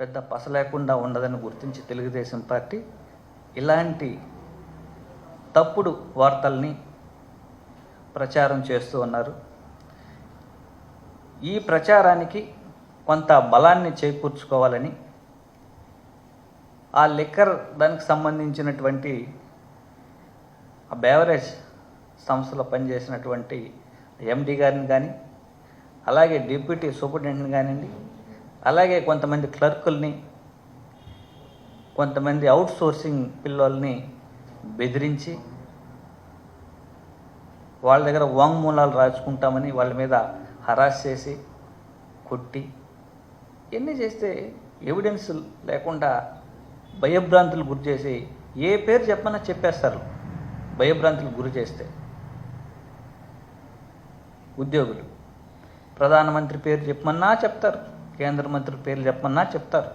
పెద్ద పస లేకుండా ఉండదని గుర్తించి తెలుగుదేశం పార్టీ ఇలాంటి తప్పుడు వార్తల్ని ప్రచారం చేస్తూ ఉన్నారు. ఈ ప్రచారానికి కొంత బలాన్ని చేకూర్చుకోవాలని ఆ లిక్కర్ దానికి సంబంధించినటువంటి ఆ బేవరేజ్ సంస్థలో పనిచేసినటువంటి ఎండి గారిని కానీ, అలాగే డిప్యూటీ సూపరింటెండెంట్ని కానివ్వండి, అలాగే కొంతమంది క్లర్కుల్ని, కొంతమంది అవుట్ సోర్సింగ్ పిల్లల్ని బెదిరించి వాళ్ళ దగ్గర వాంగ్మూలాలు రాసుకుంటామని వాళ్ళ మీద హరాస్ చేసి కొట్టి ఇవన్నీ చేస్తే ఎవిడెన్స్ లేకుండా భయభ్రాంతులు గురి చేసి ఏ పేరు చెప్పమన్నా చెప్పేస్తారు. భయభ్రాంతులు గురి చేస్తే ఉద్యోగులు ప్రధానమంత్రి పేరు చెప్పమన్నా చెప్తారు, కేంద్ర మంత్రి పేర్లు చెప్పమన్నా చెప్తారు,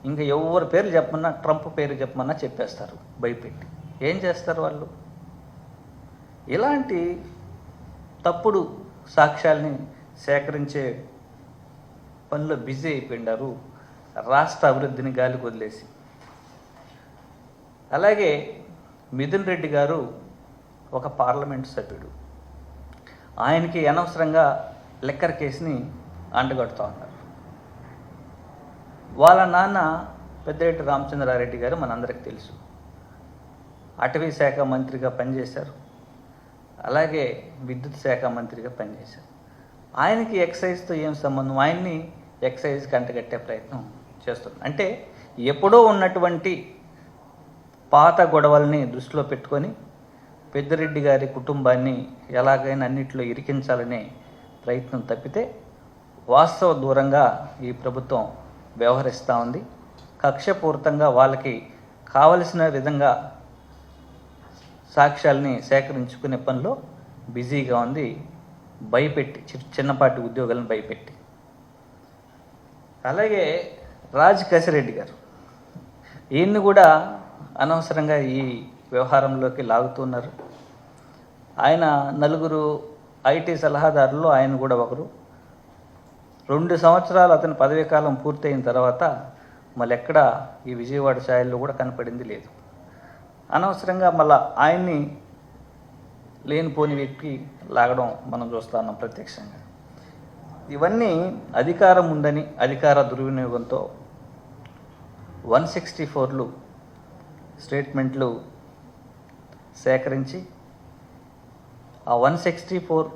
ఇంకా ఎవరి పేర్లు చెప్పమన్నా ట్రంప్ పేరు చెప్పమన్నా చెప్పేస్తారు భయపెట్టి. ఏం చేస్తారు వాళ్ళు? ఇలాంటి తప్పుడు సాక్ష్యాల్ని సేకరించే పనిలో బిజీ అయిపోయినారు, రాష్ట్ర అభివృద్ధిని గాలికి వదిలేసి. అలాగే మిథున్ రెడ్డి గారు ఒక పార్లమెంట్ సభ్యుడు, ఆయనకి అనవసరంగా లిక్కర్ కేసుని అంటగడుతూ ఉన్నారు. వాళ్ళ నాన్న పెద్దిరెడ్డి రామచంద్రారెడ్డి గారు మనందరికీ తెలుసు, అటవీ శాఖ మంత్రిగా పనిచేశారు, అలాగే విద్యుత్ శాఖ మంత్రిగా పనిచేశారు. ఆయనకి ఎక్సైజ్తో ఏం సంబంధం? ఆయన్ని ఎక్సైజ్కి అంటగట్టే ప్రయత్నం చేస్తున్నారు. అంటే ఎప్పుడో ఉన్నటువంటి పాత గొడవల్ని దృష్టిలో పెట్టుకొని పెద్దిరెడ్డి గారి కుటుంబాన్ని ఎలాగైనా అన్నింటిలో ఇరికించాలనే ప్రయత్నం తప్పితే వాస్తవ దూరంగా ఈ ప్రభుత్వం వ్యవహరిస్తూ ఉంది. కక్షపూరితంగా వాళ్ళకి కావలసిన విధంగా సాక్ష్యాల్ని సేకరించుకునే పనిలో బిజీగా ఉంది, భయపెట్టి చిన్నపాటి ఉద్యోగాలను భయపెట్టి. అలాగే రాజ్ కసిరెడ్డి గారు, ఈయన్ని కూడా అనవసరంగా ఈ వ్యవహారంలోకి లాగుతున్నారు. ఆయన నలుగురు ఐటీ సలహాదారుల్లో ఆయన కూడా ఒకరు. 2 సంవత్సరాలు అతని పదవీకాలం పూర్తయిన తర్వాత మళ్ళీ ఎక్కడ ఈ విజయవాడ ఛాయల్లో కూడా కనపడింది లేదు. అనవసరంగా మళ్ళీ ఆయన్ని లేనిపోని వ్యక్తి లాగడం మనం చూస్తూ ఉన్నాం ప్రత్యక్షంగా. ఇవన్నీ అధికారం ఉందని అధికార దుర్వినియోగంతో 164 స్టేట్మెంట్లు సేకరించి ఆ 164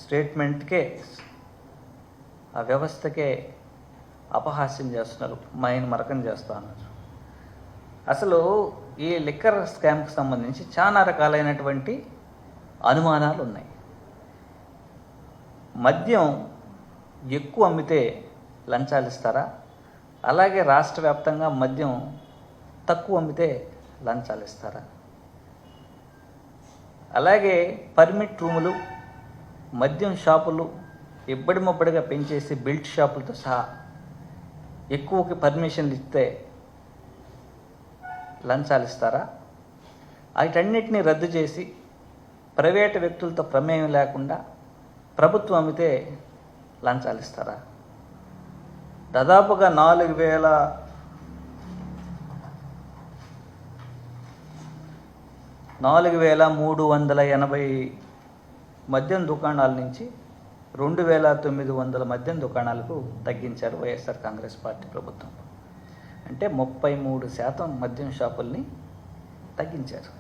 స్టేట్మెంట్కే ఆ వ్యవస్థకే అపహాస్యం చేస్తున్నారు, మైన్ మరకం చేస్తూ ఉన్నారు. అసలు ఈ లిక్కర్ స్కామ్కి సంబంధించి చాలా రకాలైనటువంటి అనుమానాలు ఉన్నాయి. మద్యం ఎక్కువ అమ్మితే లంచాలు ఇస్తారా? అలాగే రాష్ట్ర వ్యాప్తంగా మద్యం తక్కువ అమ్మితే లంచాలు ఇస్తారా? అలాగే పర్మిట్ రూములు, మద్యం షాపులు ఇబ్బడిమబ్బడిగా పెంచేసి బెల్ట్ షాపులతో సహా ఎక్కువకి పర్మిషన్లు ఇస్తే లంచాలు ఇస్తారా? వాటన్నిటిని రద్దు చేసి ప్రైవేటు వ్యక్తులతో ప్రమేయం లేకుండా ప్రభుత్వం అమ్మితే లంచాలు ఇస్తారా? దాదాపుగా 4,380 మద్యం దుకాణాల నుంచి 2,900 మద్యం దుకాణాలకు తగ్గించారు వైఎస్ఆర్ కాంగ్రెస్ పార్టీ ప్రభుత్వం. అంటే 33% మద్యం షాపుల్ని తగ్గించారు.